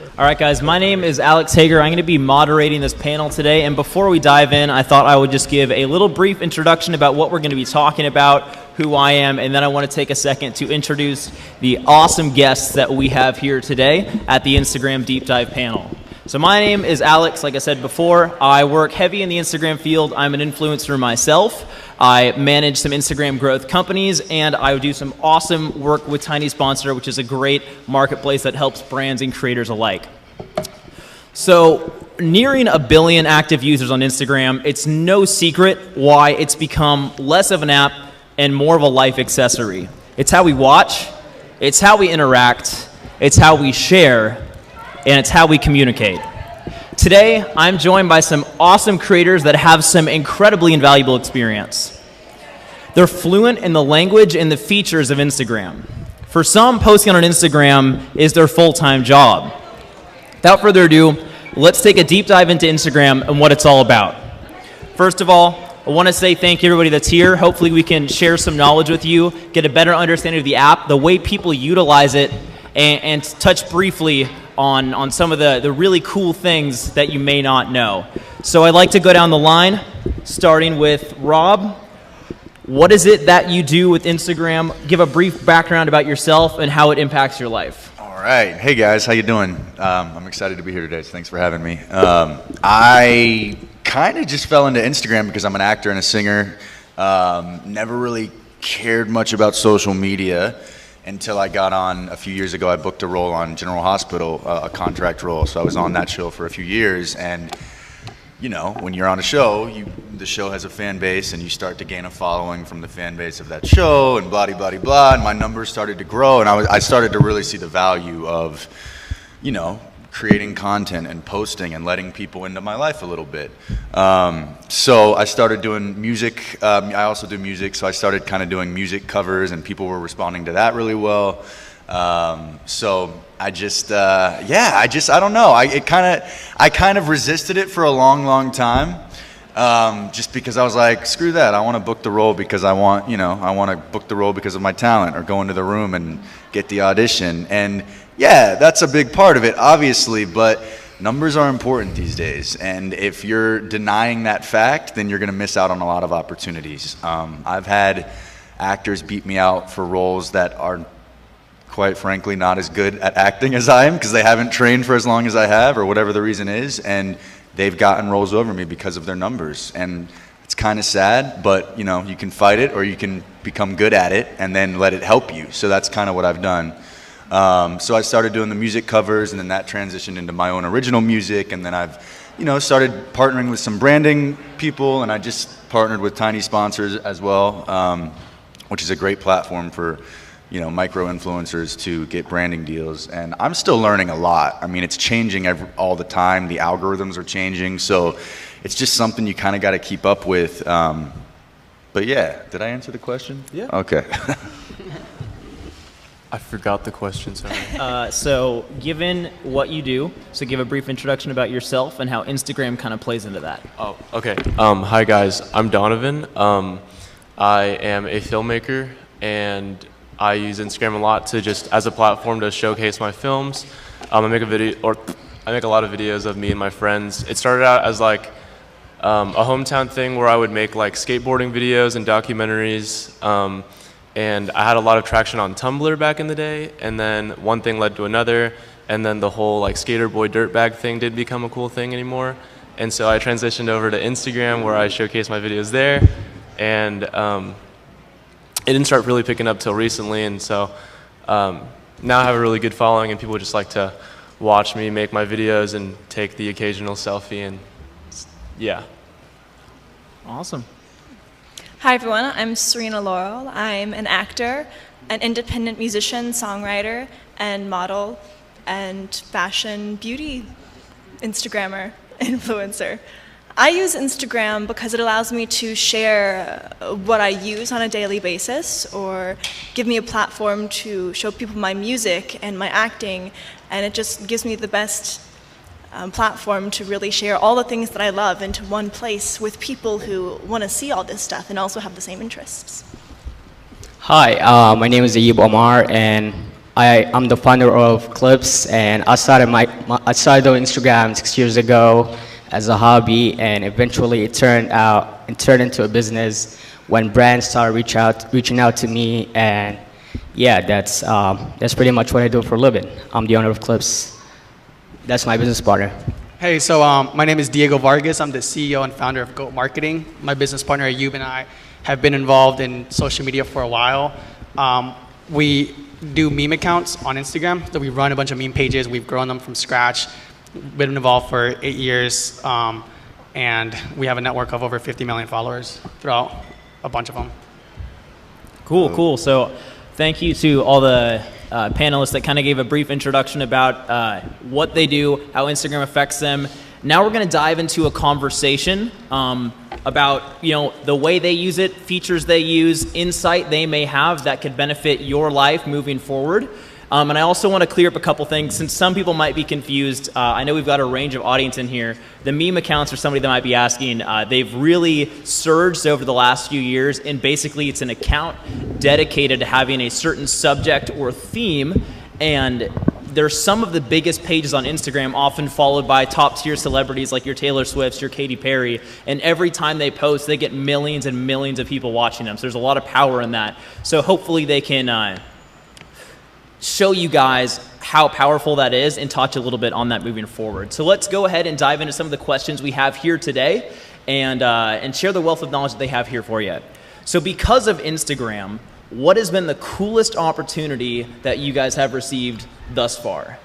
All right, guys, my name is Alex Hager. I'm going to be moderating this panel today, and before we dive in, I thought I would just give a little brief introduction about what we're going to be talking about, who I am, and then I want to take a second to introduce the awesome guests that we have here today at the Instagram Deep Dive panel. So my name is Alex, like I said before. I work heavy in the Instagram field. I'm an influencer myself. I manage some Instagram growth companies, and I do some awesome work with Tiny Sponsor, which is a great marketplace that helps brands and creators alike. So nearing 1 billion active users on Instagram, it's no secret why it's become less of an app and more of a life accessory. It's how we watch, it's how we interact, it's how we share, and it's how we communicate. Today, I'm joined by some awesome creators that have some incredibly invaluable experience. They're fluent in the language and the features of Instagram. For some, posting on Instagram is their full-time job. Without further ado, let's take a deep dive into Instagram and what it's all about. First of all, I want to say thank you everybody that's here. Hopefully we can share some knowledge with you, get a better understanding of the app, the way people utilize it, and touch briefly on some of the really cool things that you may not know. So I'd like to go down the line, starting with Rob. What is it that you do with Instagram? Give a brief background about yourself and how it impacts your life. All right. Hey, guys. How you doing? I'm excited to be here today, so thanks for having me. I kind of just fell into Instagram because I'm an actor and a singer. Never really cared much about social media until I got on a few years ago. I booked a role on General Hospital, a contract role. So I was on that show for a few years. And, you know, when you're on a show, the show has a fan base and you start to gain a following from the fan base of that show and blah, blah, blah, blah. And my numbers started to grow. And I started to really see the value of, you know, creating content and posting and letting people into my life a little bit. So I started doing music. I also do music, so I started kind of doing music covers, and people were responding to that really well. So I just, I don't know. I kind of resisted it for a long, long time. Just because I was like, screw that. I want to book the role because I want to book the role because of my talent, or go into the room and get the audition. And yeah, that's a big part of it, obviously, but numbers are important these days. And if you're denying that fact, then you're going to miss out on a lot of opportunities. I've had actors beat me out for roles that are, quite frankly, not as good at acting as I am, because they haven't trained for as long as I have, or whatever the reason is, and they've gotten roles over me because of their numbers. And it's kind of sad, but you know, you can fight it, or you can become good at it and then let it help you. So that's kind of what I've done. So I started doing the music covers, and then that transitioned into my own original music, and then I've, you know, started partnering with some branding people, and I just partnered with Tiny Sponsors as well, which is a great platform for, you know, micro influencers to get branding deals. And I'm still learning a lot. I mean, it's changing all the time. The algorithms are changing, so it's just something you kind of got to keep up with. But yeah, did I answer the question? Yeah. Okay. I forgot the question, sorry. So given what you do, so give a brief introduction about yourself and how Instagram kind of plays into that. Oh, okay. Hi guys, I'm Donovan. I am a filmmaker, and I use Instagram a lot to just as a platform to showcase my films. I make a lot of videos of me and my friends. It started out as like a hometown thing where I would make like skateboarding videos and documentaries. And I had a lot of traction on Tumblr back in the day, and then one thing led to another, and then the whole like skater boy dirtbag thing didn't become a cool thing anymore. And so I transitioned over to Instagram, where I showcase my videos there, and it didn't start really picking up till recently. And so now I have a really good following, and people just like to watch me make my videos and take the occasional selfie, and yeah. Awesome. Hi everyone, I'm Serena Laurel. I'm an actor, an independent musician, songwriter, and model, and fashion beauty Instagrammer, influencer. I use Instagram because it allows me to share what I use on a daily basis, or give me a platform to show people my music and my acting, and it just gives me the best platform to really share all the things that I love into one place with people who want to see all this stuff and also have the same interests. Hi, my name is Ayub Omar, and I'm the founder of Clips, and I started doing Instagram 6 years ago as a hobby, and eventually it turned into a business when brands started reaching out to me, and yeah, that's pretty much what I do for a living. I'm the owner of Clips. That's my business partner. Hey, so my name is Diego Vargas. I'm the CEO and founder of Goat Marketing. My business partner Ayub and I have been involved in social media for a while. We do meme accounts on Instagram. So we run a bunch of meme pages. We've grown them from scratch. Been involved for 8 years, and we have a network of over 50 million followers throughout a bunch of them. Cool. So thank you to all the panelists that kind of gave a brief introduction about what they do, how Instagram affects them. Now we're going to dive into a conversation about the way they use it, features they use, insight they may have that could benefit your life moving forward. And I also want to clear up a couple things since some people might be confused. I know we've got a range of audience in here. The meme accounts are somebody that might be asking. They've really surged over the last few years, and basically it's an account dedicated to having a certain subject or theme, and they're some of the biggest pages on Instagram, often followed by top-tier celebrities like your Taylor Swifts, your Katy Perry, and every time they post, they get millions and millions of people watching them. So there's a lot of power in that. So hopefully they can show you guys how powerful that is and touch a little bit on that moving forward. So let's go ahead and dive into some of the questions we have here today and share the wealth of knowledge that they have here for you. So because of Instagram, what has been the coolest opportunity that you guys have received thus far?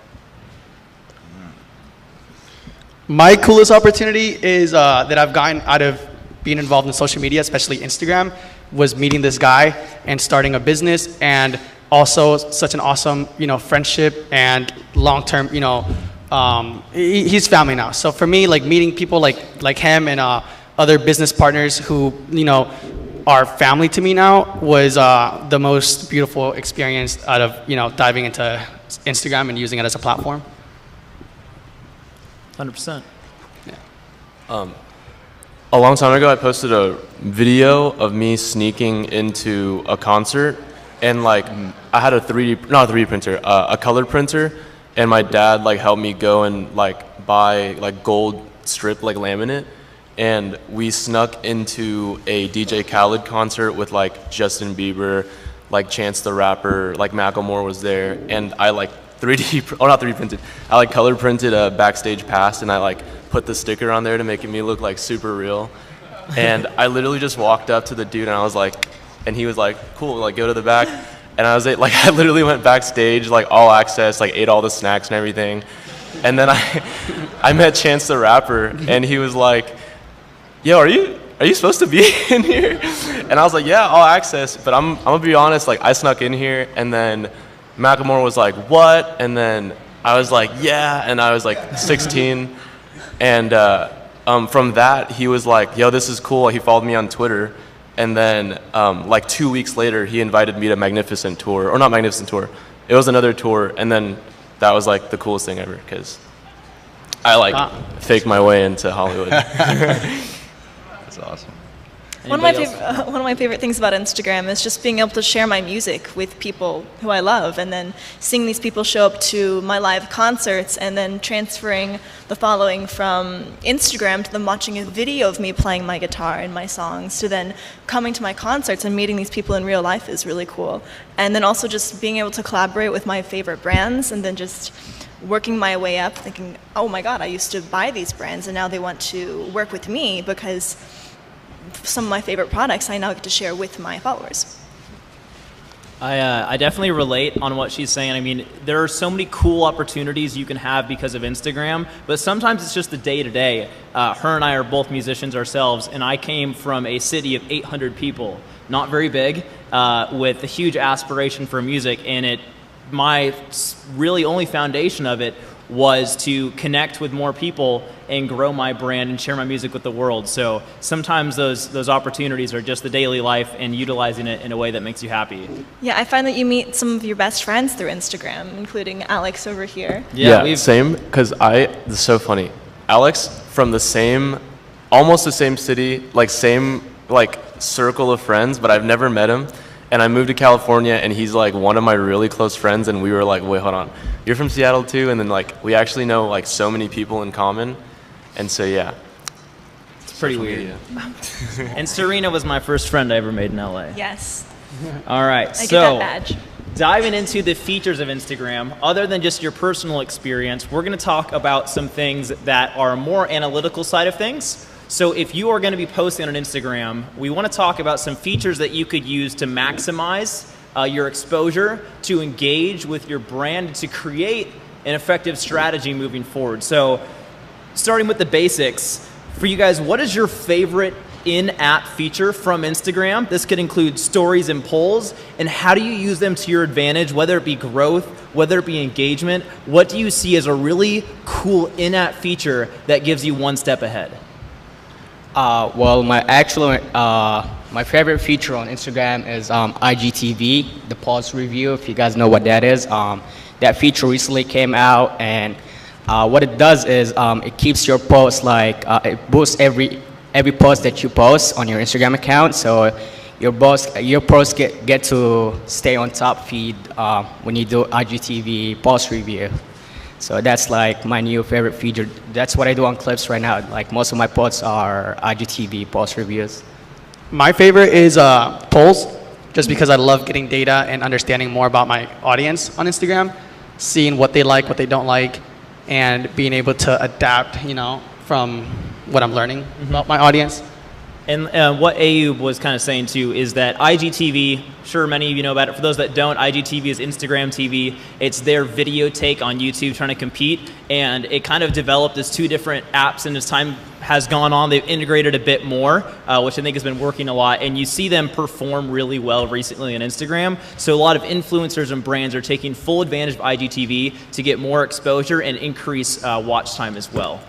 My coolest opportunity is that I've gotten out of being involved in social media, especially Instagram, was meeting this guy and starting a business, and also such an awesome, friendship and long-term, he's family now. So for me, like meeting people like him and other business partners who, are family to me now was the most beautiful experience out of, diving into Instagram and using it as a platform. 100%. Yeah. A long time ago, I posted a video of me sneaking into a concert, and I had a color printer, and my dad helped me go and buy gold strip laminate, and we snuck into a DJ Khaled concert with Justin Bieber, Chance the Rapper, Macklemore was there, and I I color printed a backstage pass, and I put the sticker on there to make me look super real, and I literally just walked up to the dude and I was and he was cool, go to the back, and I was I literally went backstage all access, ate all the snacks and everything, and then I met Chance the Rapper, and he was yo, are you supposed to be in here? And I was yeah, all access, but I'm gonna be honest, I snuck in here, and then Macklemore was what? And then I was yeah, and I was 16, and from that he was yo, this is cool. He followed me on Twitter, and then 2 weeks later he invited me to Magnificent Tour, or not Magnificent Tour, it was another tour, and then that was the coolest thing ever, because I faked my way into Hollywood. That's awesome. One of my favorite things about Instagram is just being able to share my music with people who I love, and then seeing these people show up to my live concerts, and then transferring the following from Instagram to them watching a video of me playing my guitar and my songs, to then coming to my concerts and meeting these people in real life is really cool. And then also just being able to collaborate with my favorite brands, and then just working my way up thinking, oh my God, I used to buy these brands and now they want to work with me because some of my favorite products I now get to share with my followers. I definitely relate on what she's saying. I mean, there are so many cool opportunities you can have because of Instagram, but sometimes it's just the day-to-day. Her and I are both musicians ourselves, and I came from a city of 800 people, not very big, with a huge aspiration for music, and my really only foundation of it was to connect with more people and grow my brand and share my music with the world. So sometimes those opportunities are just the daily life and utilizing it in a way that makes you happy. Yeah, I find that you meet some of your best friends through Instagram, including Alex over here. Yeah, same, because this is so funny. Alex, from almost the same city, same circle of friends, but I've never met him. and I moved to California, and he's like one of my really close friends, and we were like, wait, hold on, you're from Seattle too? And then like we actually know like so many people in common, and so yeah. It's pretty Social weird. media. And Serena was my first friend I ever made in LA. Yes, All right, I get so that badge. diving into the features of Instagram, other than just your personal experience, we're going to talk about some things that are more analytical side of things. So if you are going to be posting on Instagram, we want to talk about some features that you could use to maximize your exposure, to engage with your brand, to create an effective strategy moving forward. So starting with the basics, for you guys, what is your favorite in-app feature from Instagram? This could include stories and polls, and how do you use them to your advantage, whether it be growth, whether it be engagement? What do you see as a really cool in-app feature that gives you one step ahead? Well, my favorite feature on Instagram is IGTV, the pulse review. If you guys know what that is, that feature recently came out, and what it does is it keeps your posts it boosts every post that you post on your Instagram account. So your posts get to stay on top feed when you do IGTV pulse review. So that's like my new favorite feature. That's what I do on Clips right now. Like most of my posts are IGTV pulse reviews. My favorite is polls, just because I love getting data and understanding more about my audience on Instagram, seeing what they like, what they don't like, and being able to adapt, from what I'm learning about my audience. And what Ayub was kind of saying too is that IGTV, sure many of you know about it. For those that don't, IGTV is Instagram TV. It's their video take on YouTube trying to compete. And it kind of developed as two different apps, and as time has gone on, they've integrated a bit more, which I think has been working a lot. And you see them perform really well recently on Instagram. So a lot of influencers and brands are taking full advantage of IGTV to get more exposure and increase watch time as well.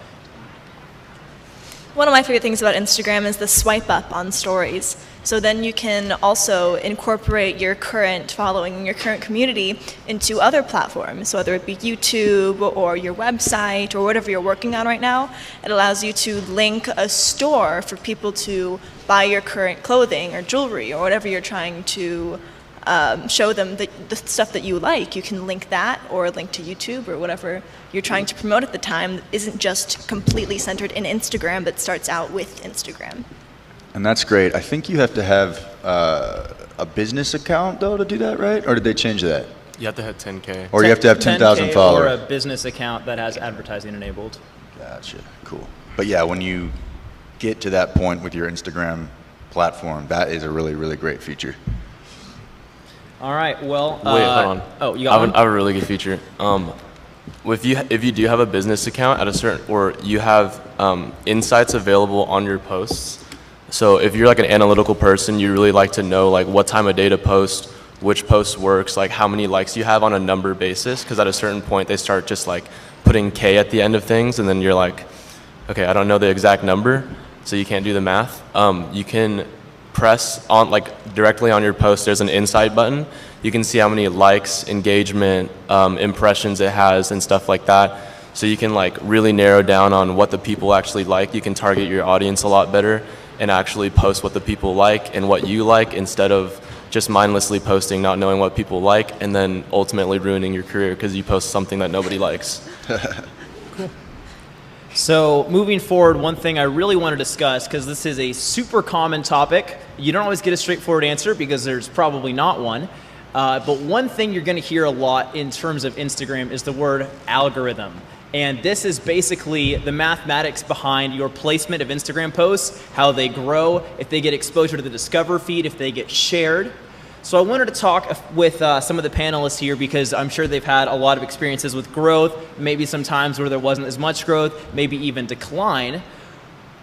One of my favorite things about Instagram is the swipe up on stories. So then you can also incorporate your current following and your current community into other platforms, whether it be YouTube or your website or whatever you're working on right now. It allows you to link a store for people to buy your current clothing or jewelry or whatever you're trying to show them the stuff that you like. You can link that or link to YouTube or whatever you're trying to promote at the time that isn't just completely centered in Instagram, but starts out with Instagram. And that's great. I think you have to have a business account, though, to do that, right? Or did they change that? You have to hit 10K. Or you have to have 10,000 10K followers? or a business account that has advertising enabled. Gotcha. Cool. But yeah, when you get to that point with your Instagram platform, that is a really, really great feature. All right, well... Wait, hold on. Oh, you got one? I have a really good feature. If you do have a business account or you have insights available on your posts, so if you're like an analytical person, you really like to know like what time of day to post, which post works, like how many likes you have on a number basis, because at a certain point they start just like putting K at the end of things, and then you're like, okay, I don't know the exact number, so you can't do the math. You can press on like directly on your post, there's an insight button. You can see how many likes, engagement, impressions it has and stuff like that. So you can like really narrow down on what the people actually like. You can target your audience a lot better and actually post what the people like and what you like, instead of just mindlessly posting, not knowing what people like, and then ultimately ruining your career because you post something that nobody likes. So moving forward, one thing I really want to discuss, because this is a super common topic. You don't always get a straightforward answer because there's probably not one. But one thing you're going to hear a lot in terms of Instagram is the word algorithm. And this is basically the mathematics behind your placement of Instagram posts, how they grow, if they get exposure to the Discover feed, if they get shared. So I wanted to talk with some of the panelists here, because I'm sure they've had a lot of experiences with growth, maybe some times where there wasn't as much growth, maybe even decline.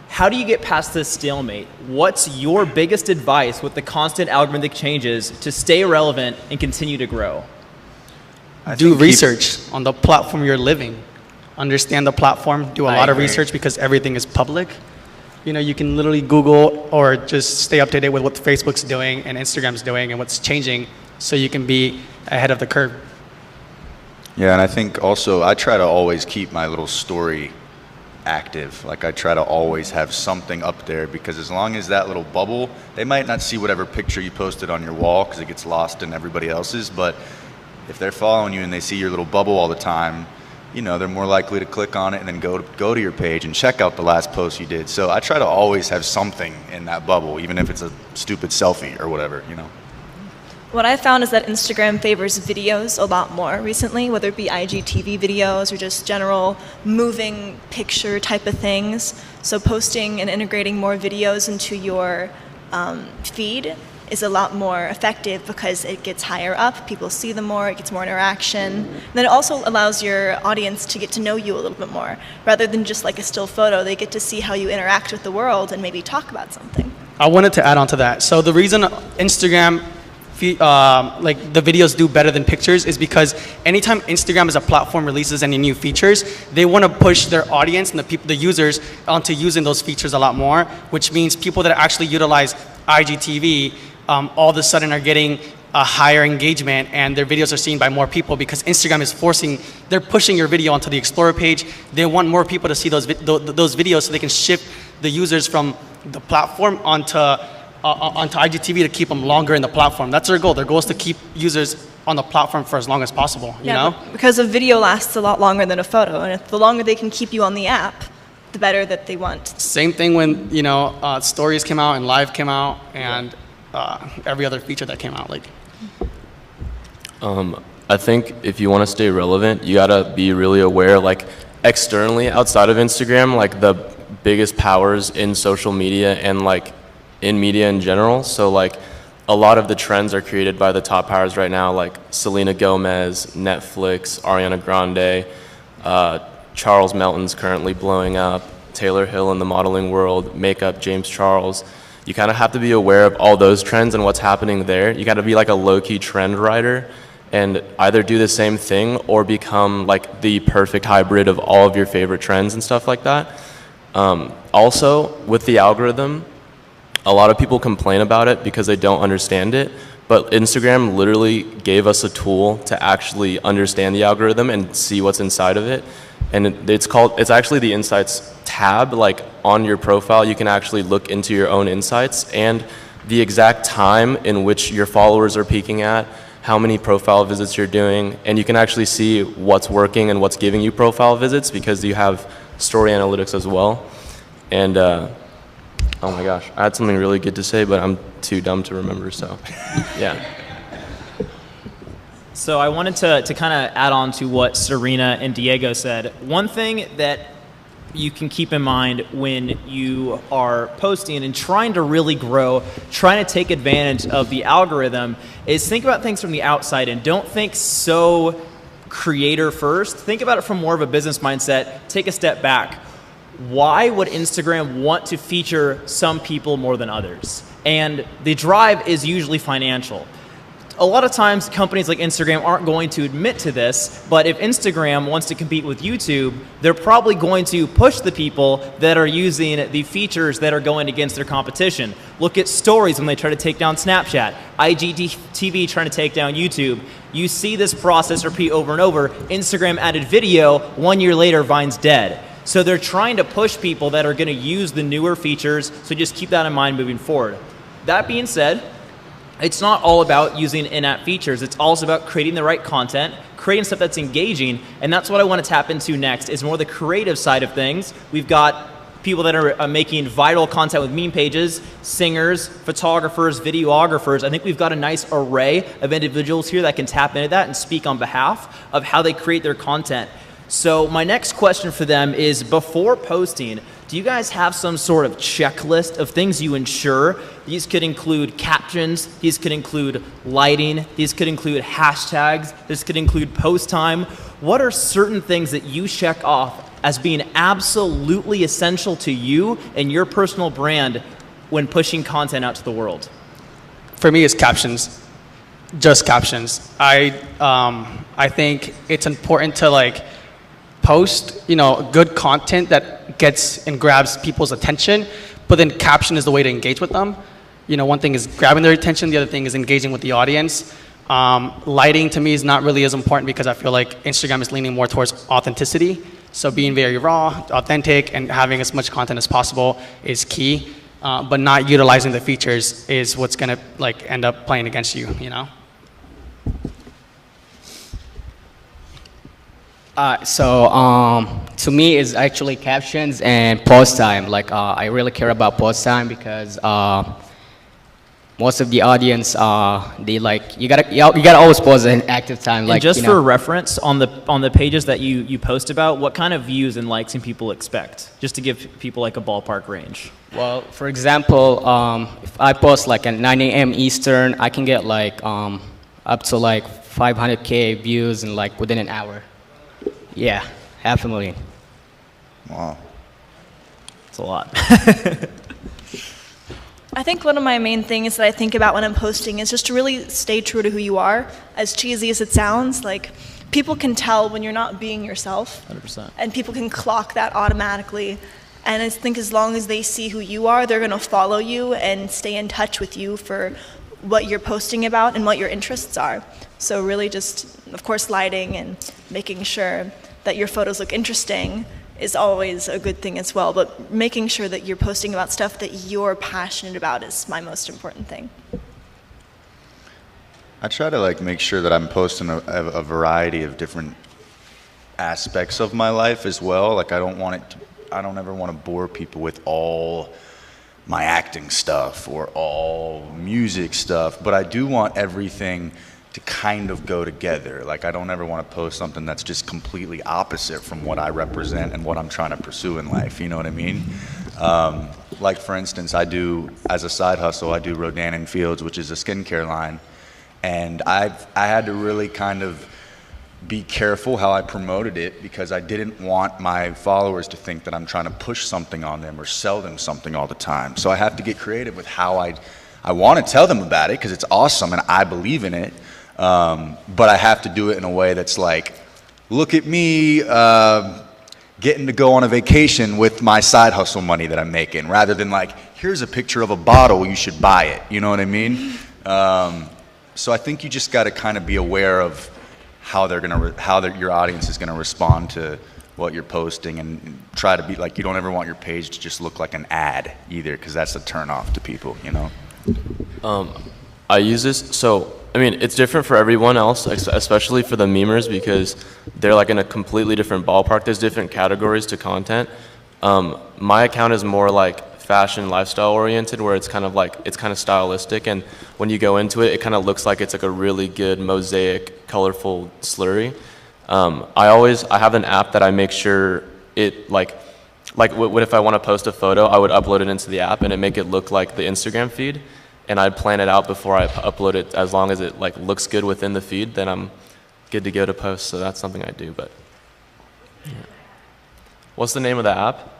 How do you get past this stalemate? What's your biggest advice with the constant algorithmic changes to stay relevant and continue to grow? Do research on the platform you're living. Understand the platform, do a lot of research, because everything is public. You can literally Google or just stay up to date with what Facebook's doing and Instagram's doing and what's changing, so you can be ahead of the curve. Yeah, and I think also I try to always keep my little story active. Like I try to always have something up there, because as long as that little bubble, they might not see whatever picture you posted on your wall because it gets lost in everybody else's, but if they're following you and they see your little bubble all the time, you know, they're more likely to click on it and then go to your page and check out the last post you did. So I try to always have something in that bubble, even if it's a stupid selfie or whatever, you know. What I found is that Instagram favors videos a lot more recently, whether it be IGTV videos or just general moving picture type of things. So posting and integrating more videos into your feed is a lot more effective because it gets higher up, people see them more, it gets more interaction. And then it also allows your audience to get to know you a little bit more. Rather than just like a still photo, they get to see how you interact with the world and maybe talk about something. I wanted to add on to that. So the reason Instagram, like the videos do better than pictures is because anytime Instagram as a platform releases any new features, they want to push their audience and the users onto using those features a lot more, which means people that actually utilize IGTV all of a sudden are getting a higher engagement and their videos are seen by more people because Instagram is they're pushing your video onto the Explorer page. They want more people to see those videos so they can shift the users from the platform onto IGTV to keep them longer in the platform. That's their goal. Their goal is to keep users on the platform for as long as possible, you know? Because a video lasts a lot longer than a photo, and the longer they can keep you on the app, the better that they want. Same thing when, you know, stories came out and live came out and every other feature that came out. Like, I think if you want to stay relevant, you gotta be really aware, like externally outside of Instagram, like the biggest powers in social media and like in media in general. So like a lot of the trends are created by the top powers right now, like Selena Gomez, Netflix, Ariana Grande, Charles Melton's currently blowing up, Taylor Hill in the modeling world, makeup, James Charles. You kind of have to be aware of all those trends and what's happening there. You got to be like a low-key trend writer and either do the same thing or become like the perfect hybrid of all of your favorite trends and stuff like that. Also, with the algorithm, a lot of people complain about it because they don't understand it, but Instagram literally gave us a tool to actually understand the algorithm and see what's inside of it. And it's actually the Insights tab, like on your profile, you can actually look into your own insights and the exact time in which your followers are peaking at, how many profile visits you're doing, and you can actually see what's working and what's giving you profile visits because you have story analytics as well. And oh my gosh, I had something really good to say, but I'm too dumb to remember, so yeah. So I wanted to kind of add on to what Serena and Diego said. One thing that you can keep in mind when you are posting and trying to really grow, trying to take advantage of the algorithm, is think about things from the outside and don't think so creator first. Think about it from more of a business mindset. Take a step back. Why would Instagram want to feature some people more than others? And the drive is usually financial. A lot of times companies like Instagram aren't going to admit to this, but if Instagram wants to compete with YouTube, they're probably going to push the people that are using the features that are going against their competition. Look at stories when they try to take down Snapchat, IGTV trying to take down YouTube. You see this process repeat over and over. Instagram added video, 1 year later, Vine's dead. So they're trying to push people that are going to use the newer features, so just keep that in mind moving forward. That being said, it's not all about using in-app features. It's also about creating the right content, creating stuff that's engaging, and that's what I want to tap into next, is more the creative side of things. We've got people that are making viral content with meme pages, singers, photographers, videographers. I think we've got a nice array of individuals here that can tap into that and speak on behalf of how they create their content. So my next question for them is, before posting, do you guys have some sort of checklist of things you ensure? These could include captions, these could include lighting, these could include hashtags, this could include post time. What are certain things that you check off as being absolutely essential to you and your personal brand when pushing content out to the world? for me, it's captions. Just captions. I think it's important to like post, good content that gets and grabs people's attention, but then caption is the way to engage with them. One thing is grabbing their attention, the other thing is engaging with the audience. Lighting to me is not really as important because I feel like Instagram is leaning more towards authenticity. So being very raw, authentic, and having as much content as possible is key. But not utilizing the features is what's gonna like end up playing against you, you know? To me, it's actually captions and post time. Like, I really care about post time because most of the audience, they like you gotta always post an active time. And Like, just you for know, reference, on the pages that you post about, what kind of views and likes can people expect? Just to give people like a ballpark range. well, for example, if I post like at 9 a.m. Eastern, I can get like up to like 500K views in like within an hour. Yeah, 500,000. Wow. It's a lot. I think one of my main things that I think about when I'm posting is just to really stay true to who you are. As cheesy as it sounds, like people can tell when you're not being yourself. 100%. And people can clock that automatically. And I think as long as they see who you are, they're going to follow you and stay in touch with you for what you're posting about and what your interests are. So really just, of course, lighting and making sure that your photos look interesting is always a good thing as well. But making sure that you're posting about stuff that you're passionate about is my most important thing. I try to like make sure that I'm posting a variety of different aspects of my life as well. Like I don't ever want to bore people with all my acting stuff or all music stuff, but I do want everything to kind of go together. Like I don't ever want to post something that's just completely opposite from what I represent and what I'm trying to pursue in life, you know what I mean? Like for instance, I do, as a side hustle, I do Rodan and Fields, which is a skincare line. And I had to really kind of be careful how I promoted it because I didn't want my followers to think that I'm trying to push something on them or sell them something all the time. So I have to get creative with how I want to tell them about it because it's awesome and I believe in it. But I have to do it in a way that's like, look at me getting to go on a vacation with my side hustle money that I'm making, rather than like, here's a picture of a bottle, you should buy it. You know what I mean? So I think you just got to kind of be aware of how your audience is gonna respond to what you're posting, and try to be like, you don't ever want your page to just look like an ad either, because that's a turn off to people, you know? I use this, so, I mean, it's different for everyone else, especially for the memers, because they're like in a completely different ballpark. There's different categories to content. My account is more like fashion, lifestyle oriented, where it's kind of stylistic, and when you go into it, it kind of looks like it's like a really good mosaic, colorful slurry. I have an app that I make sure it what if I want to post a photo, I would upload it into the app and it make it look like the Instagram feed, and I'd plan it out before I upload it. As long as it like looks good within the feed, then I'm good to go to post. So that's something I do. But yeah. What's the name of the app?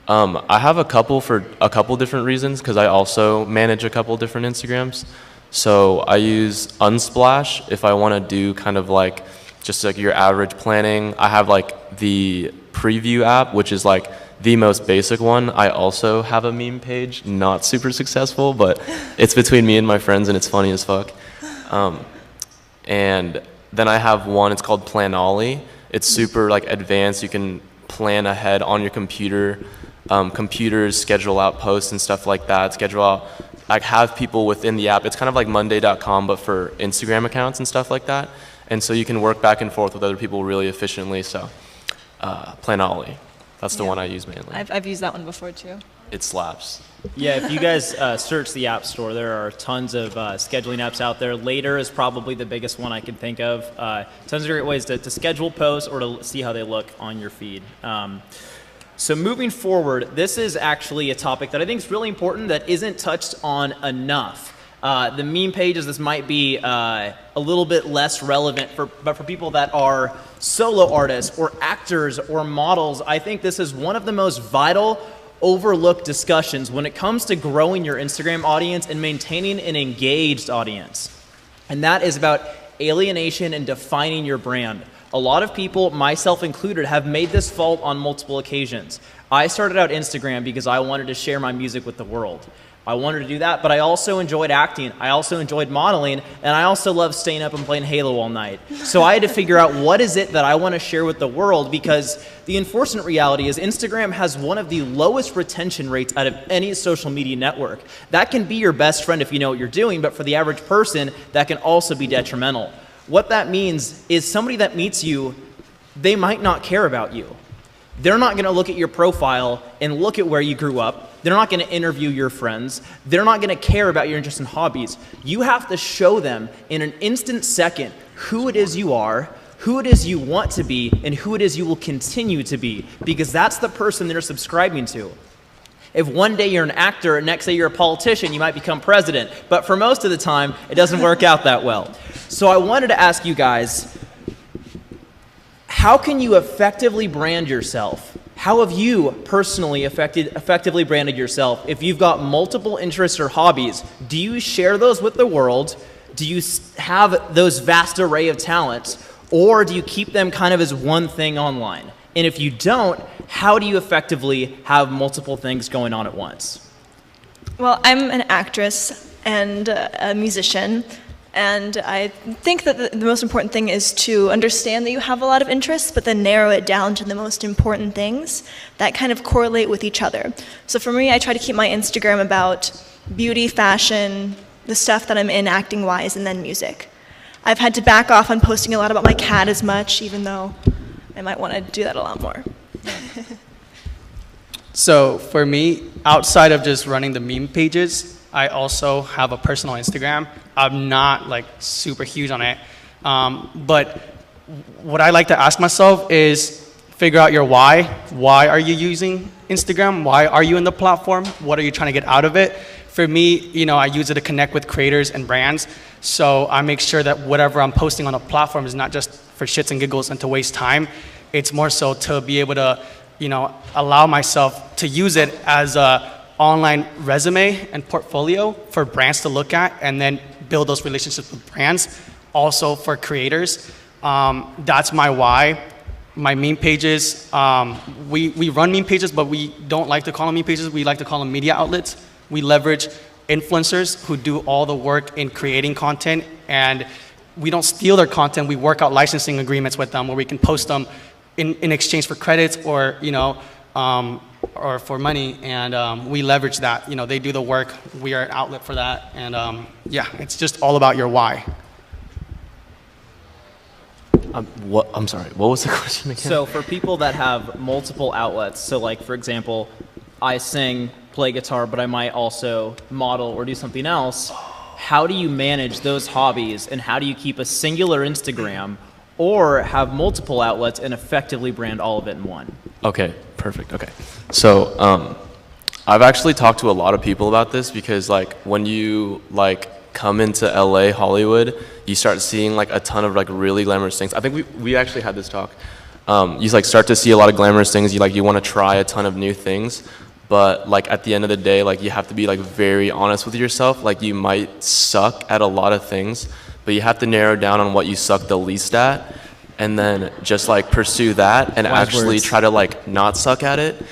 I have a couple for a couple different reasons, because I also manage a couple different Instagrams. So I use Unsplash if I want to do kind of like just like your average planning. I have like the Preview app, which is like the most basic one. I also have a meme page, not super successful, but it's between me and my friends and it's funny as fuck. And then I have one, it's called Planolly. It's super like advanced. You can plan ahead on your computer. Computers schedule out posts and stuff like that. Schedule out, like have people within the app. It's kind of like Monday.com, but for Instagram accounts and stuff like that. And so you can work back and forth with other people really efficiently. So Planolly, that's the one I use mainly. I've used that one before too. It slaps. Yeah, if you guys search the App Store, there are tons of scheduling apps out there. Later is probably the biggest one I can think of. Tons of great ways to schedule posts or to see how they look on your feed. So moving forward, this is actually a topic that I think is really important that isn't touched on enough. The meme pages, this might be a little bit less relevant, but for people that are solo artists or actors or models, I think this is one of the most vital, overlooked discussions when it comes to growing your Instagram audience and maintaining an engaged audience. And that is about alienation and defining your brand. A lot of people, myself included, have made this fault on multiple occasions. I started out Instagram because I wanted to share my music with the world. I wanted to do that, but I also enjoyed acting. I also enjoyed modeling, and I also love staying up and playing Halo all night. So I had to figure out what is it that I want to share with the world, because the unfortunate reality is Instagram has one of the lowest retention rates out of any social media network. That can be your best friend if you know what you're doing, but for the average person, that can also be detrimental. What that means is somebody that meets you, they might not care about you. They're not going to look at your profile and look at where you grew up. They're not going to interview your friends. They're not going to care about your interests and hobbies. You have to show them in an instant second who it is you are, who it is you want to be, and who it is you will continue to be, because that's the person they're subscribing to. If one day you're an actor and next day you're a politician, you might become president. But for most of the time, it doesn't work out that well. So I wanted to ask you guys, how can you effectively brand yourself? How have you personally effectively branded yourself? If you've got multiple interests or hobbies, do you share those with the world? Do you have those vast array of talents? Or do you keep them kind of as one thing online? And if you don't, how do you effectively have multiple things going on at once? Well, I'm an actress and a musician. And I think that the most important thing is to understand that you have a lot of interests, but then narrow it down to the most important things that kind of correlate with each other. So for me, I try to keep my Instagram about beauty, fashion, the stuff that I'm in acting-wise, and then music. I've had to back off on posting a lot about my cat as much, even though I might want to do that a lot more. So for me, outside of just running the meme pages, I also have a personal Instagram. I'm not like super huge on it. But what I like to ask myself is figure out your why. Why are you using Instagram? Why are you in the platform? What are you trying to get out of it? For me, I use it to connect with creators and brands. So I make sure that whatever I'm posting on a platform is not just for shits and giggles and to waste time. It's more so to be able to, allow myself to use it as a online resume and portfolio for brands to look at and then build those relationships with brands. Also for creators, that's my why. My meme pages, we run meme pages, but we don't like to call them meme pages. We like to call them media outlets. We leverage influencers who do all the work in creating content, and we don't steal their content. We work out licensing agreements with them where we can post them in exchange for credits or, or for money, and we leverage that. They do the work. We are an outlet for that, and yeah, it's just all about your why. I'm sorry, what was the question again? So for people that have multiple outlets, so like for example, I sing, play guitar, but I might also model or do something else, how do you manage those hobbies, and how do you keep a singular Instagram or have multiple outlets and effectively brand all of it in one? Okay, perfect. Okay. So I've actually talked to a lot of people about this, because like when you come into LA, Hollywood, you start seeing like a ton of like really glamorous things. I think we actually had this talk. You start to see a lot of glamorous things. You want to try a ton of new things, but like at the end of the day, like you have to be like very honest with yourself. Like you might suck at a lot of things, but you have to narrow down on what you suck the least at, and then just like pursue that and Wise actually words. try to like not suck at it.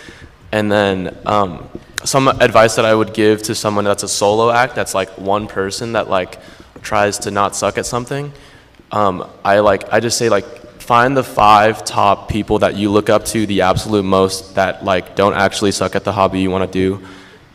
And then some advice that I would give to someone that's a solo act, that's like one person that like tries to not suck at something, I just say like find the 5 top people that you look up to the absolute most that like don't actually suck at the hobby you want to do,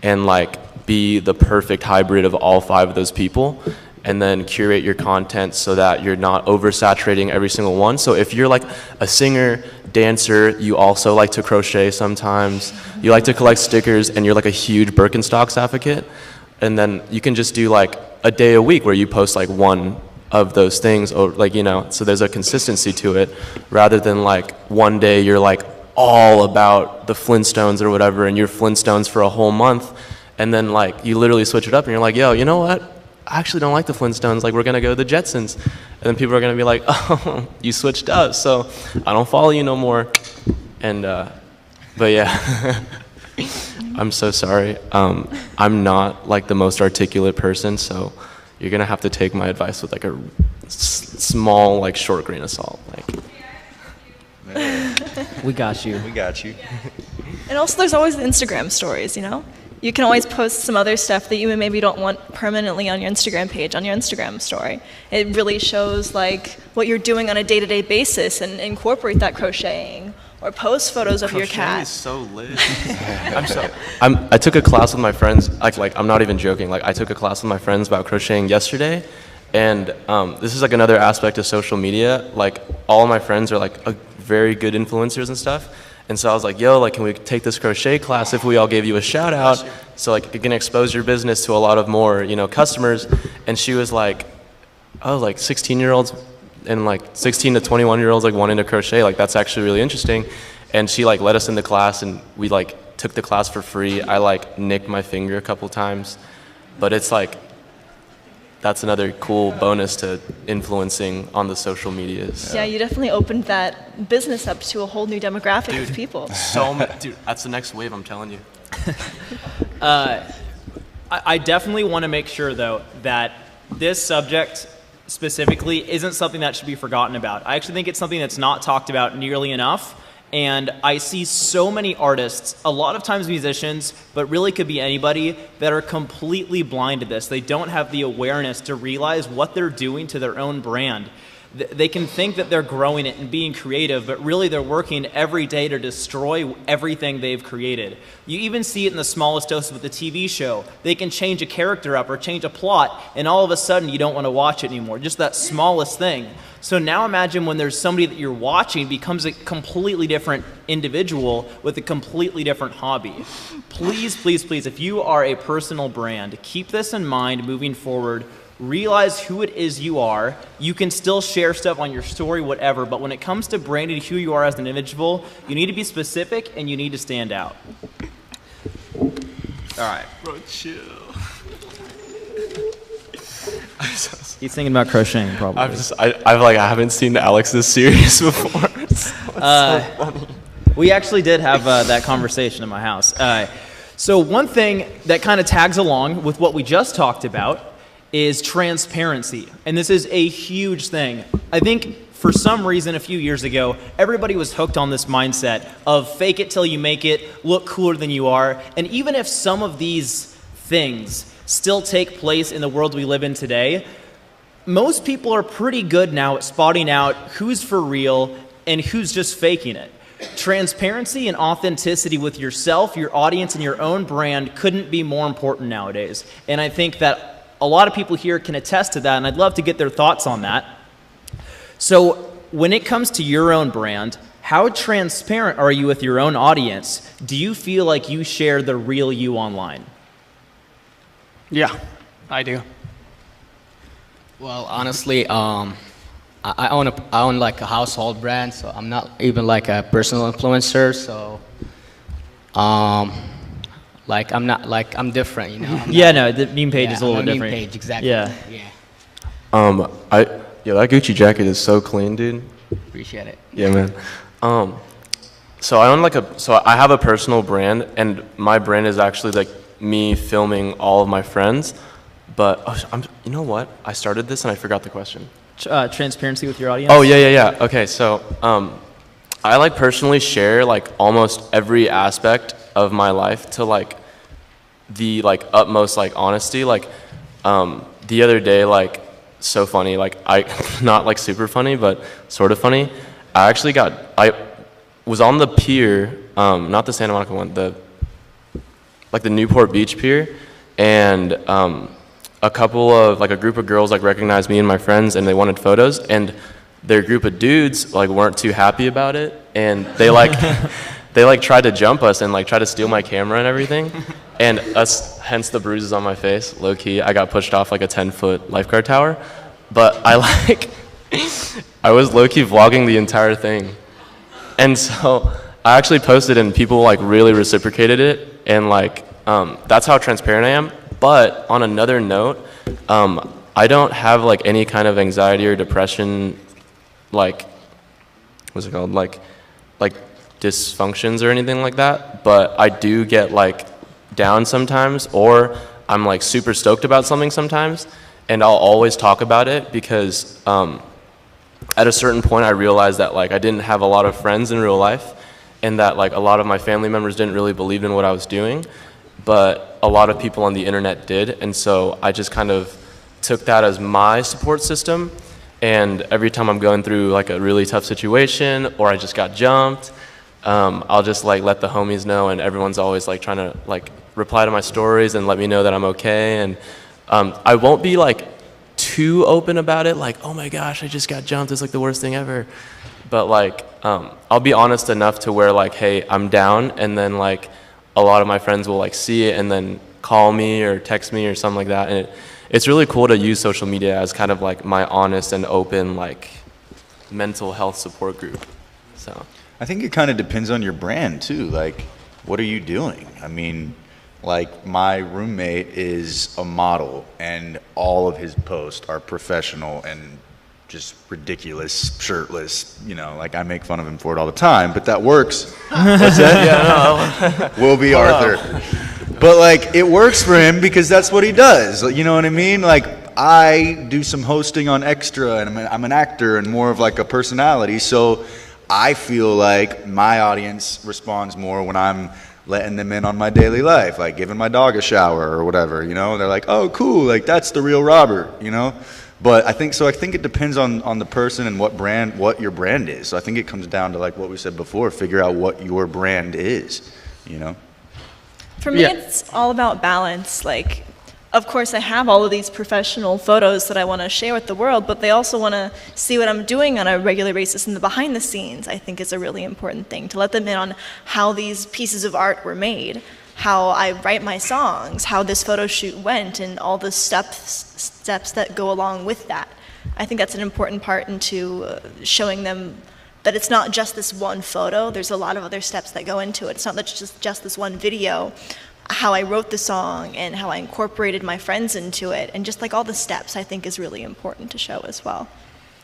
and like be the perfect hybrid of all 5 of those people, and then curate your content so that you're not oversaturating every single one. So if you're like a singer, dancer, you also like to crochet sometimes, you like to collect stickers, and you're like a huge Birkenstocks advocate, and then you can just do like a day a week where you post like one of those things, or like, so there's a consistency to it, rather than like one day you're like all about the Flintstones or whatever, and you're Flintstones for a whole month, and then like you literally switch it up and you're like, yo, you know what? I actually don't like the Flintstones, like we're gonna go to the Jetsons. And then people are gonna be like, oh, you switched up, so I don't follow you no more. And, but yeah, I'm so sorry. I'm not like the most articulate person, so you're gonna have to take my advice with like a small, like short grain of salt. We got you. We got you. And also there's always the Instagram stories, You you can always post some other stuff that you maybe don't want permanently on your Instagram page, on your Instagram story. It really shows like what you're doing on a day-to-day basis and incorporate that crocheting. Or post photos of your cat. Is so lit. I took a class with my friends. Like I'm not even joking. Like I took a class with my friends about crocheting yesterday, and this is like another aspect of social media. Like all of my friends are like very good influencers and stuff. And so I was like, yo, like, can we take this crochet class if we all gave you a shout out? So like, it can expose your business to a lot of more, customers. And she was like, oh, like 16-year-olds and like 16 to 21-year-olds like wanting to crochet. Like, that's actually really interesting. And she like let us in the class, and we like took the class for free. I like nicked my finger a couple times, but it's like, that's another cool bonus to influencing on the social medias. Yeah, you definitely opened that business up to a whole new demographic of people. Dude, that's the next wave, I'm telling you. I definitely want to make sure, though, that this subject specifically isn't something that should be forgotten about. I actually think it's something that's not talked about nearly enough. And I see so many artists, a lot of times musicians, but really could be anybody, that are completely blind to this. They don't have the awareness to realize what they're doing to their own brand. They can think that they're growing it and being creative, but really they're working every day to destroy everything they've created. You even see it in the smallest doses with the TV show. They can change a character up or change a plot, and all of a sudden you don't want to watch it anymore. Just that smallest thing. So now imagine when there's somebody that you're watching becomes a completely different individual with a completely different hobby. Please, please, please, if you are a personal brand, keep this in mind moving forward. Realize who it is you are. You can still share stuff on your story, whatever, but when it comes to branding who you are as an individual, you need to be specific and you need to stand out. All right. Bro, chill. He's thinking about crocheting, probably. I haven't seen Alex this serious before. It's so funny. We actually did have that conversation in my house. So one thing that kind of tags along with what we just talked about is transparency. And this is a huge thing. I think for some reason a few years ago, everybody was hooked on this mindset of fake it till you make it, look cooler than you are. And even if some of these things still take place in the world we live in today, most people are pretty good now at spotting out who's for real and who's just faking it. Transparency and authenticity with yourself, your audience, and your own brand couldn't be more important nowadays. And I think that a lot of people here can attest to that, and I'd love to get their thoughts on that. So when it comes to your own brand, how transparent are you with your own audience? Do you feel like you share the real you online? Yeah, I do. Well, honestly, I own like a household brand, so I'm not even like a personal influencer. So, like I'm different, you know. Yeah, no, the meme page is a little bit meme different. page, exactly. Yeah. That Gucci jacket is so clean, dude. Appreciate it. Yeah, man. So I have a personal brand, and my brand is actually like me filming all of my friends. But you know what? I started this and I forgot the question. Transparency with your audience? Oh, yeah. Okay, so I like personally share like almost every aspect of my life to like the like utmost like honesty. Like the other day, like so funny, like not like super funny, but sort of funny. I was on the pier, not the Santa Monica one, the Newport Beach pier, and a group of girls like recognized me and my friends, and they wanted photos, and their group of dudes like weren't too happy about it, and they like tried to jump us and like try to steal my camera and everything, and hence the bruises on my face. Low key, I got pushed off like a 10-foot lifeguard tower, but I was low key vlogging the entire thing, and so I actually posted and people like really reciprocated it, and like that's how transparent I am. But on another note, I don't have like any kind of anxiety or depression, like, what's it called, like dysfunctions or anything like that. But I do get like down sometimes, or I'm like super stoked about something sometimes, and I'll always talk about it because at a certain point I realized that like I didn't have a lot of friends in real life, and that like a lot of my family members didn't really believe in what I was doing. but a lot of people on the internet did, and so I just kind of took that as my support system. And every time I'm going through like a really tough situation or I just got jumped, I'll just like let the homies know, and everyone's always like trying to like reply to my stories and let me know that I'm okay. And I won't be like too open about it, like, oh my gosh, I just got jumped, it's like the worst thing ever. But like, I'll be honest enough to where like, hey, I'm down, and then like a lot of my friends will like see it and then call me or text me or something like that. And it's really cool to use social media as kind of like my honest and open like mental health support group. So I think it kind of depends on your brand too. Like, what are you doing? I mean, like my roommate is a model, and all of his posts are professional and just ridiculous, shirtless. You know, like I make fun of him for it all the time, but that works. What's that? Yeah, no. Will be Arthur. But like, it works for him because that's what he does. You know what I mean? Like, I do some hosting on Extra, and I'm an actor and more of like a personality. So I feel like my audience responds more when I'm letting them in on my daily life, like giving my dog a shower or whatever, you know? They're like, oh, cool, like that's the real Robert, you know? But I think it depends on the person and what your brand is. So I think it comes down to like what we said before, figure out what your brand is, you know? For me, it's all about balance. Like, of course, I have all of these professional photos that I want to share with the world, but they also want to see what I'm doing on a regular basis in the behind the scenes. I think is a really important thing, to let them in on how these pieces of art were made, how I write my songs, how this photo shoot went, and all the steps that go along with that. I think that's an important part into showing them that it's not just this one photo. There's a lot of other steps that go into it. It's not just this one video. How I wrote the song and how I incorporated my friends into it, and just like all the steps, I think is really important to show as well.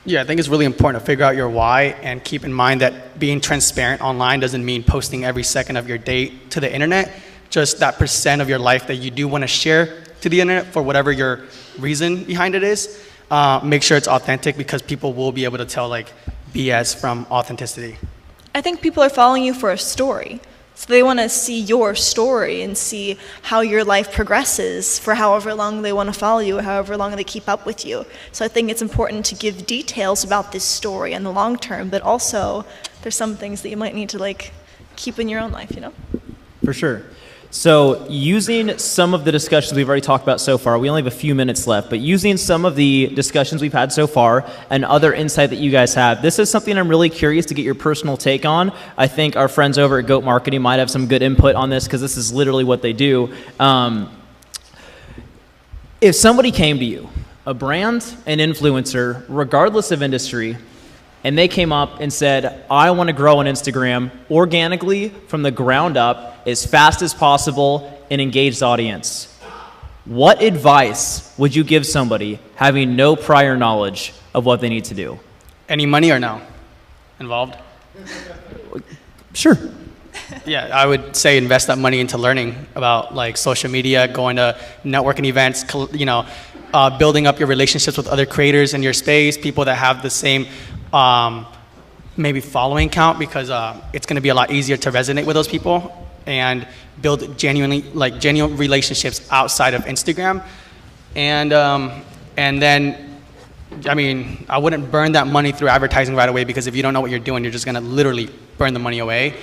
Yeah, I think it's really important to figure out your why, and keep in mind that being transparent online doesn't mean posting every second of your day to the internet. Just that % of your life that you do want to share to the internet for whatever your reason behind it is. Make sure it's authentic, because people will be able to tell like BS from authenticity. I think people are following you for a story. So they want to see your story and see how your life progresses for however long they want to follow you, however long they keep up with you. So I think it's important to give details about this story in the long term, but also there's some things that you might need to like keep in your own life, you know? For sure. So using some of the discussions we've already talked about so far, we only have a few minutes left, but using some of the discussions we've had so far and other insight that you guys have, this is something I'm really curious to get your personal take on. I think our friends over at Goat Marketing might have some good input on this, because this is literally what they do. If somebody came to you, a brand, an influencer, regardless of industry, and they came up and said, I want to grow on Instagram organically from the ground up as fast as possible and engage the audience, what advice would you give somebody having no prior knowledge of what they need to do? Any money or no involved? Sure. Yeah, I would say invest that money into learning about like social media, going to networking events, you know, building up your relationships with other creators in your space, people that have the same maybe following count, because it's going to be a lot easier to resonate with those people and build genuine relationships outside of Instagram. And then, I mean, I wouldn't burn that money through advertising right away, because if you don't know what you're doing, you're just going to literally burn the money away.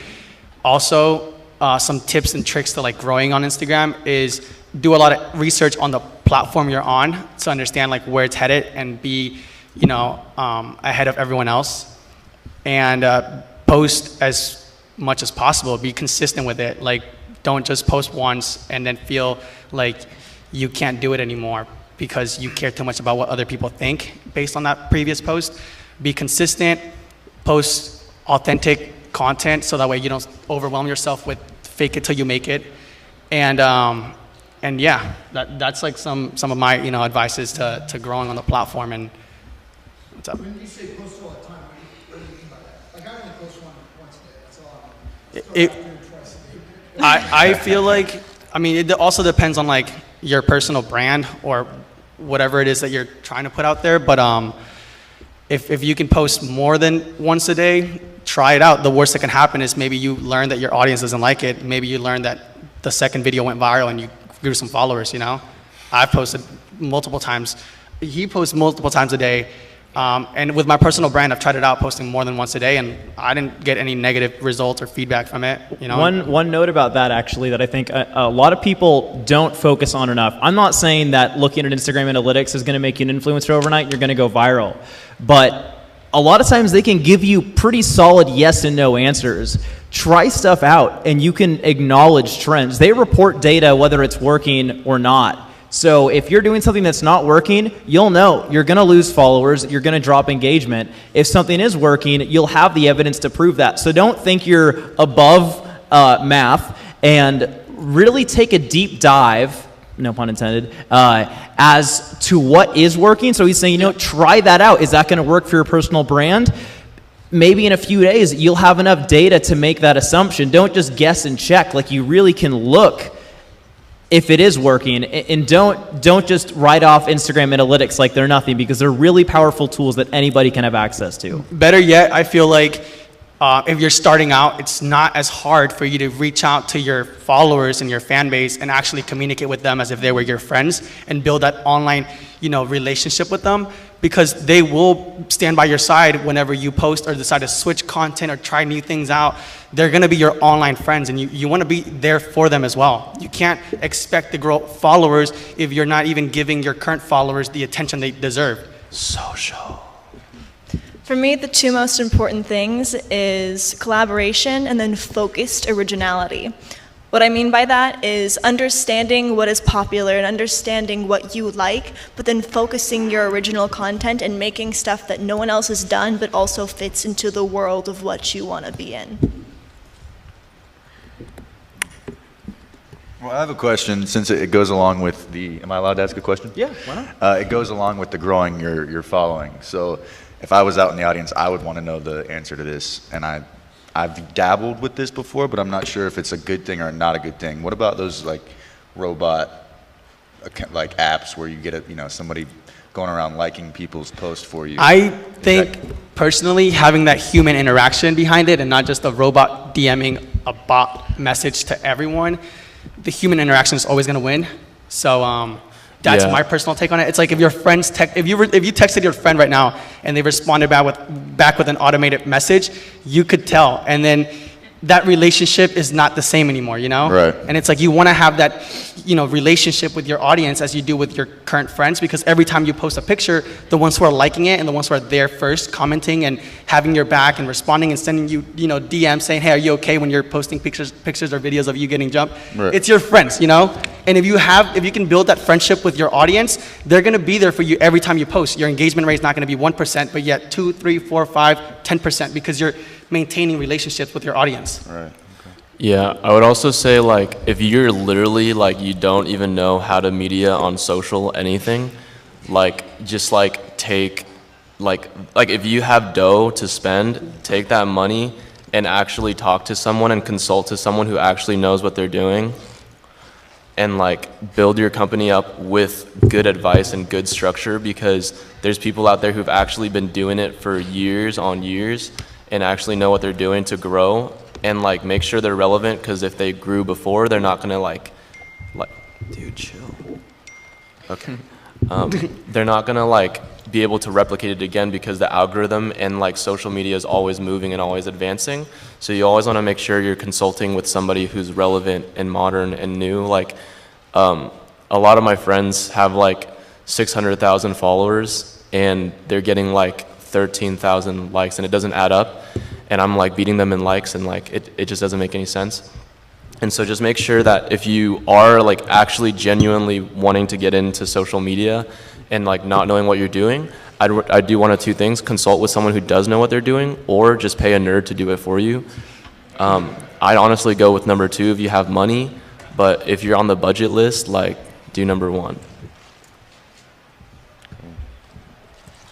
Also, some tips and tricks to like growing on Instagram is do a lot of research on the platform you're on to understand like where it's headed, and be, you know, ahead of everyone else, and post as much as possible. Be consistent with it. Like, don't just post once and then feel like you can't do it anymore because you care too much about what other people think based on that previous post. Be consistent, post authentic content, so that way you don't overwhelm yourself with fake it till you make it. And yeah, that's like some of my, you know, advices to growing on the platform. And what's up? When you say post all the time, what do you mean by that? Like, I only post once a day. That's all I do twice a day. I feel like, I mean, it also depends on like your personal brand or whatever it is that you're trying to put out there. But if you can post more than once a day, try it out. The worst that can happen is maybe you learn that your audience doesn't like it. Maybe you learn that the second video went viral and you grew some followers, you know? I've posted multiple times. He posts multiple times a day. And with my personal brand, I've tried it out posting more than once a day, and I didn't get any negative results or feedback from it, you know? One note about that, actually, that I think a lot of people don't focus on enough. I'm not saying that looking at Instagram analytics is going to make you an influencer overnight and you're going to go viral. But a lot of times they can give you pretty solid yes and no answers. Try stuff out, and you can acknowledge trends. They report data whether it's working or not. So if you're doing something that's not working, you'll know you're going to lose followers, you're going to drop engagement. If something is working, you'll have the evidence to prove that. So don't think you're above math, and really take a deep dive, no pun intended, as to what is working. So he's saying, you know, try that out. Is that going to work for your personal brand? Maybe in a few days, you'll have enough data to make that assumption. Don't just guess and check. Like, you really can look if it is working, and don't just write off Instagram analytics like they're nothing, because they're really powerful tools that anybody can have access to. Better yet, I feel like if you're starting out, it's not as hard for you to reach out to your followers and your fan base and actually communicate with them as if they were your friends and build that online, you know, relationship with them, because they will stand by your side whenever you post or decide to switch content or try new things out. They're going to be your online friends, and you want to be there for them as well. You can't expect to grow followers if you're not even giving your current followers the attention they deserve. Social. For me, the two most important things is collaboration and then focused originality. What I mean by that is understanding what is popular and understanding what you like, but then focusing your original content and making stuff that no one else has done, but also fits into the world of what you want to be in. Well, I have a question, since it goes along with the, am I allowed to ask a question? Yeah, why not? It goes along with the growing your following. So if I was out in the audience, I would want to know the answer to this. And I've dabbled with this before, but I'm not sure if it's a good thing or not a good thing. What about those like robot like apps where you get somebody going around liking people's posts for you? I think personally having that human interaction behind it and not just a robot DMing a bot message to everyone, the human interaction is always going to win. So that's my personal take on it. It's like if your friends if you texted your friend right now and they responded back with an automated message, you could tell. And then that relationship is not the same anymore, you know? Right. And it's like you want to have that, you know, relationship with your audience as you do with your current friends, because every time you post a picture, the ones who are liking it and the ones who are there first, commenting and having your back and responding and sending you, you know, DMs saying, hey, are you okay, when you're posting pictures or videos of you getting jumped? Right. It's your friends, you know? And if you can build that friendship with your audience, they're going to be there for you every time you post. Your engagement rate is not going to be 1%, but yet 2, 3, 4, 5, 10%, because you're maintaining relationships with your audience. Right. Okay. Yeah, I would also say, like, if you're literally, like, you don't even know how to media on social anything, like, just, like, take, like if you have dough to spend, take that money and actually talk to someone and consult to someone who actually knows what they're doing, and, like, build your company up with good advice and good structure, because there's people out there who've actually been doing it for years on years and actually know what they're doing to grow, and, like, make sure they're relevant, because if they grew before, they're not gonna like dude, chill. Okay. They're not gonna, like, be able to replicate it again, because the algorithm and, like, social media is always moving and always advancing. So you always want to make sure you're consulting with somebody who's relevant and modern and new. Like, a lot of my friends have like 600,000 followers and they're getting like 13,000 likes, and it doesn't add up, and I'm like beating them in likes, and like it just doesn't make any sense. And so just make sure that if you are like actually genuinely wanting to get into social media and like not knowing what you're doing, I'd do one of two things: consult with someone who does know what they're doing, or just pay a nerd to do it for you. I'd honestly go with number two if you have money, but if you're on the budget list, like, do number one.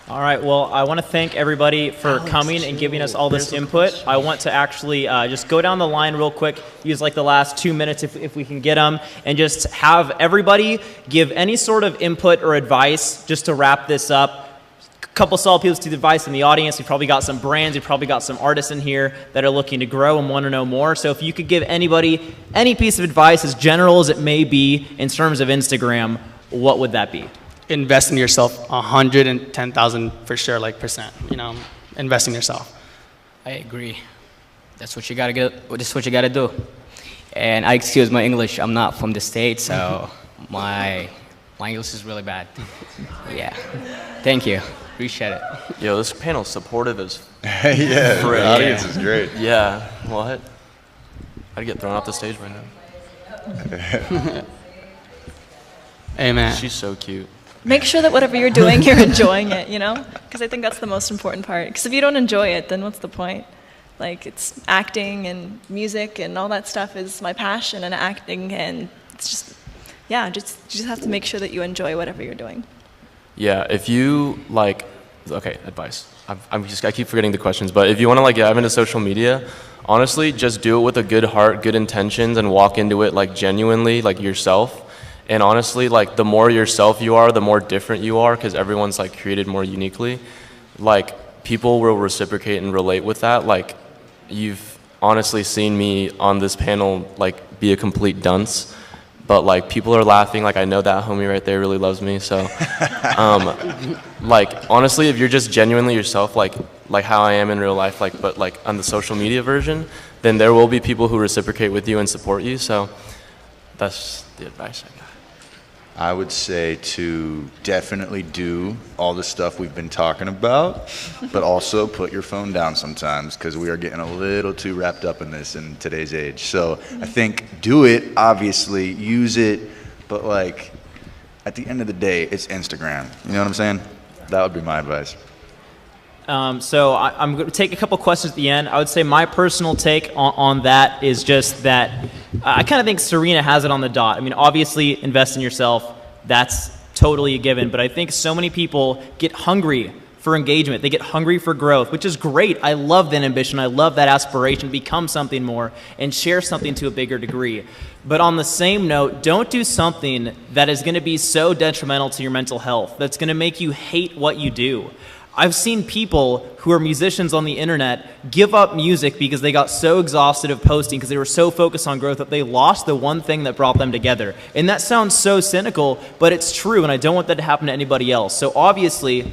All right, well, I want to thank everybody for coming and giving us all this input. I want to actually just go down the line real quick, use like the last 2 minutes if we can get them, and just have everybody give any sort of input or advice just to wrap this up. couple solid pieces to the advice in the audience. We've probably got some brands, we've probably got some artists in here that are looking to grow and want to know more. So if you could give anybody any piece of advice, as general as it may be, in terms of Instagram, what would that be? Invest in yourself 110,000 for sure, like percent. You know, invest in yourself. I agree. That's what you gotta get. That's what you gotta do. And I excuse my English. I'm not from the States, so my English is really bad. Yeah. Thank you. Appreciate it. Yo, this panel's supportive as. Yeah, the audience is great. Yeah. What? I'd get thrown off the stage right now. Amen. She's so cute. Make sure that whatever you're doing, you're enjoying it, you know? Because I think that's the most important part. Because if you don't enjoy it, then what's the point? Like, it's acting and music and all that stuff is my passion, and acting, and it's just, yeah, you just have to make sure that you enjoy whatever you're doing. Yeah, if you like, okay, advice. I keep forgetting the questions, but if you want to like dive into social media, honestly, just do it with a good heart, good intentions, and walk into it like genuinely, like yourself. And honestly, like the more yourself you are, the more different you are, because everyone's like created more uniquely. Like people will reciprocate and relate with that. Like you've honestly seen me on this panel like be a complete dunce, but like people are laughing. Like I know that homie right there really loves me. So, like honestly, if you're just genuinely yourself, like how I am in real life, like but like on the social media version, then there will be people who reciprocate with you and support you. So that's the advice I got. I would say to definitely do all the stuff we've been talking about, but also put your phone down sometimes, because we are getting a little too wrapped up in this in today's age. So I think do it, obviously, use it, but like at the end of the day, it's Instagram. You know what I'm saying? That would be my advice. So I'm going to take a couple questions at the end. I would say my personal take on that is just that I kind of think Serena has it on the dot. I mean, obviously, invest in yourself. That's totally a given. But I think so many people get hungry for engagement. They get hungry for growth, which is great. I love that ambition. I love that aspiration to become something more and share something to a bigger degree. But on the same note, don't do something that is going to be so detrimental to your mental health, that's going to make you hate what you do. I've seen people who are musicians on the internet give up music because they got so exhausted of posting, because they were so focused on growth that they lost the one thing that brought them together. And that sounds so cynical, but it's true, and I don't want that to happen to anybody else. So obviously,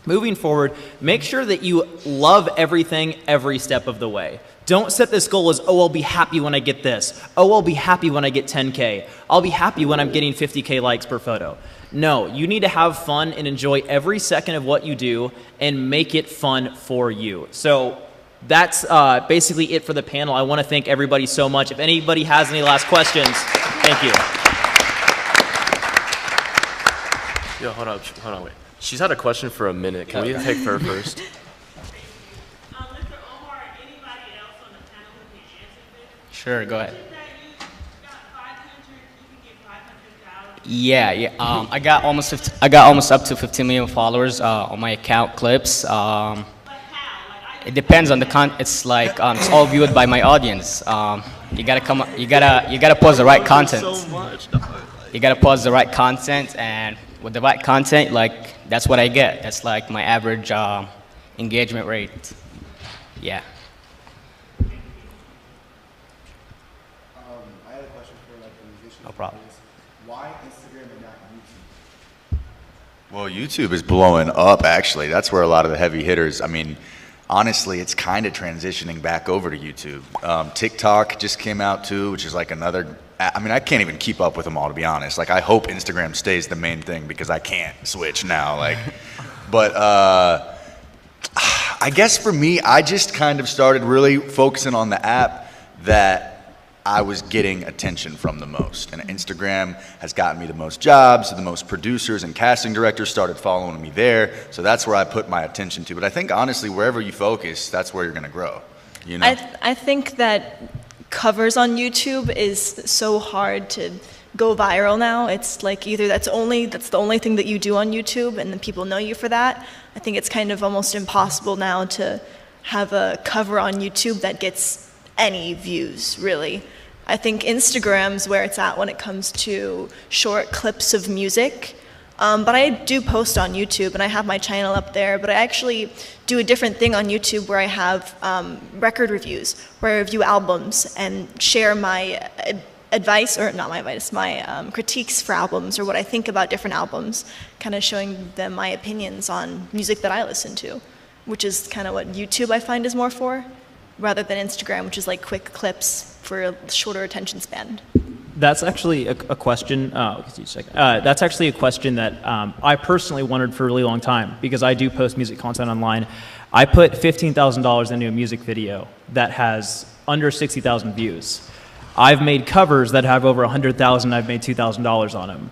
moving forward, make sure that you love everything every step of the way. Don't set this goal as, oh, I'll be happy when I get this. Oh, I'll be happy when I get 10K. I'll be happy when I'm getting 50K likes per photo. No, you need to have fun and enjoy every second of what you do and make it fun for you. So that's basically it for the panel. I want to thank everybody so much. If anybody has any last questions, thank you. Yo, hold on, wait. She's had a question for a minute. Can we take her first? Mr. Omar, anybody else on the panel who can answer this? Sure, go ahead. That you got 500, you can get 500,000. Yeah. I got almost up to 15 million followers on my account, Clips. But how? It depends on the It's like it's all viewed by my audience. You gotta post the right content. You gotta post the right content, and with the right content, like that's what I get. That's like my average engagement rate. Yeah. I had a question for like the musicians. No problem. Why Instagram and not YouTube? Well, YouTube is blowing up, actually. That's where a lot of the heavy hitters, I mean, honestly, it's kind of transitioning back over to YouTube. TikTok just came out too, which is like another, I mean, I can't even keep up with them all, to be honest. Like, I hope Instagram stays the main thing because I can't switch now. Like, but I guess for me, I just kind of started really focusing on the app that I was getting attention from the most. And Instagram has gotten me the most jobs, the most producers and casting directors started following me there. So that's where I put my attention to. But I think honestly, wherever you focus, that's where you're gonna grow, you know? I think that covers on YouTube is so hard to go viral now. It's like either that's the only thing that you do on YouTube and then people know you for that. I think it's kind of almost impossible now to have a cover on YouTube that gets any views, really. I think Instagram's where it's at when it comes to short clips of music. But I do post on YouTube, and I have my channel up there. But I actually do a different thing on YouTube where I have record reviews, where I review albums and share my advice, or not my advice, my critiques for albums, or what I think about different albums, kind of showing them my opinions on music that I listen to, which is kind of what YouTube I find is more for, rather than Instagram, which is like quick clips for a shorter attention span. That's actually a question. That's actually a question that I personally wondered for a really long time, because I do post music content online. I put $15,000 into a music video that has under 60,000 views. I've made covers that have over 100,000. I've made $2,000 on them.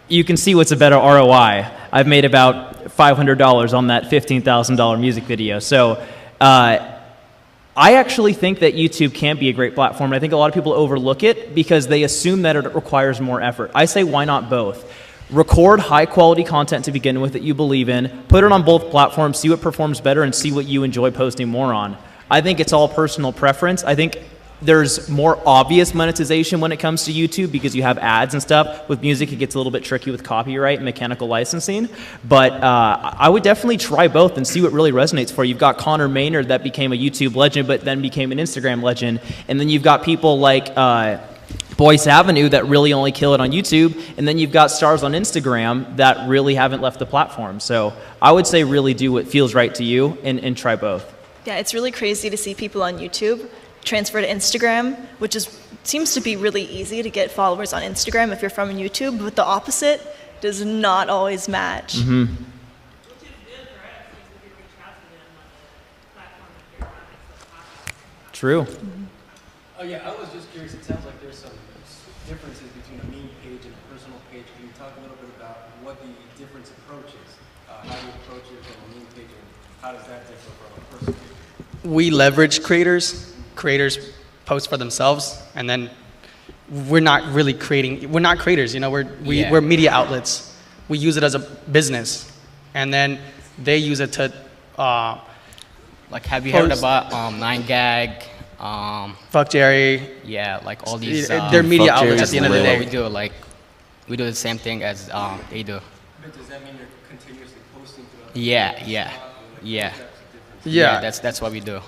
You can see what's a better ROI. I've made about $500 on that $15,000 music video. So I actually think that YouTube can be a great platform. And I think a lot of people overlook it because they assume that it requires more effort. I say, why not both? Record high quality content to begin with that you believe in, put it on both platforms, see what performs better, and see what you enjoy posting more on. I think it's all personal preference. I think there's more obvious monetization when it comes to YouTube because you have ads and stuff. With music, it gets a little bit tricky with copyright and mechanical licensing. But I would definitely try both and see what really resonates for you. You've got Connor Maynard that became a YouTube legend but then became an Instagram legend. And then you've got people like Boyce Avenue that really only kill it on YouTube. And then you've got stars on Instagram that really haven't left the platform. So I would say really do what feels right to you and try both. Yeah, it's really crazy to see people on YouTube transfer to Instagram, which seems to be really easy to get followers on Instagram if you're from YouTube, but the opposite does not always match. Mm-hmm. Which is good for us, because we can reach out to them on the platform if you're on it, so awesome. True. Oh yeah, I was just curious. It sounds like there's some differences between a meme page and a personal page. Can you talk a little bit about what the difference approach is? How you approach it from a meme page, and how does that differ from a personal page? We leverage creators. Creators post for themselves, and then we're not really creating. We're not creators, you know. We're media outlets. We use it as a business, and then they use it to. Like, have you heard about 9gag? Fuck Jerry. Yeah, like all these. They're media Fuck outlets at the end of the Jerry's day. We do the same thing as they do. But does that mean you're continuously posting throughout? Yeah. That's what we do.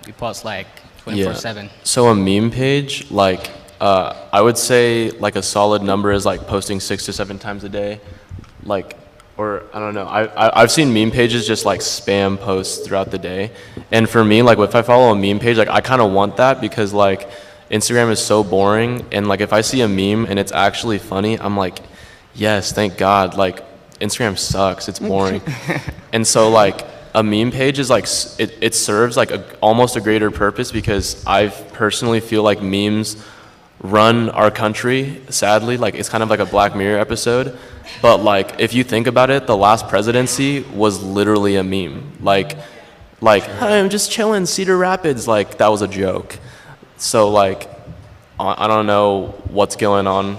We post like 24/7. So a meme page, like I would say like a solid number is like posting 6 to 7 times a day, like, or I don't know. I've seen meme pages just like spam posts throughout the day, and for me, like if I follow a meme page, like I kind of want that because like Instagram is so boring, and like if I see a meme and it's actually funny, I'm like, yes, thank God. Like Instagram sucks, it's boring, and so like. A meme page is like, it serves like almost a greater purpose because I personally feel like memes run our country, sadly. Like it's kind of like a Black Mirror episode. But like if you think about it, the last presidency was literally a meme. Like hey, I'm just chilling, Cedar Rapids. Like that was a joke. So like I don't know what's going on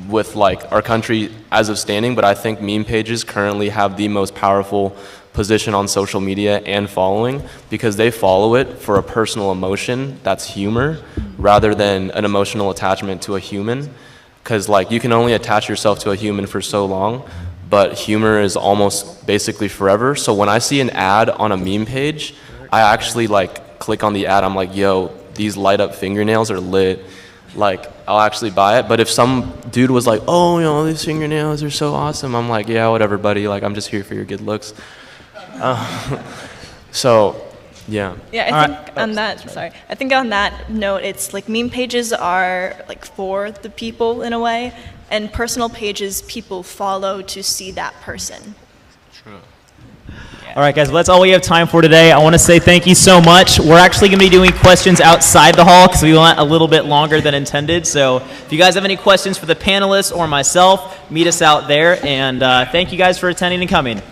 with like our country as of standing, but I think meme pages currently have the most powerful position on social media and following because they follow it for a personal emotion that's humor rather than an emotional attachment to a human, because like you can only attach yourself to a human for so long, but humor is almost basically forever. So when I see an ad on a meme page, I actually like click on the ad. I'm like, yo, these light up fingernails are lit. Like I'll actually buy it. But if some dude was like, oh, you know, these fingernails are so awesome, I'm like, yeah, whatever, buddy. Like I'm just here for your good looks. So, yeah. Yeah, I think on that, I think on that note, it's like meme pages are like for the people in a way, and personal pages people follow to see that person. True. All right, guys, well, that's all we have time for today. I want to say thank you so much. We're actually going to be doing questions outside the hall because we went a little bit longer than intended. So if you guys have any questions for the panelists or myself, meet us out there. And thank you guys for attending and coming.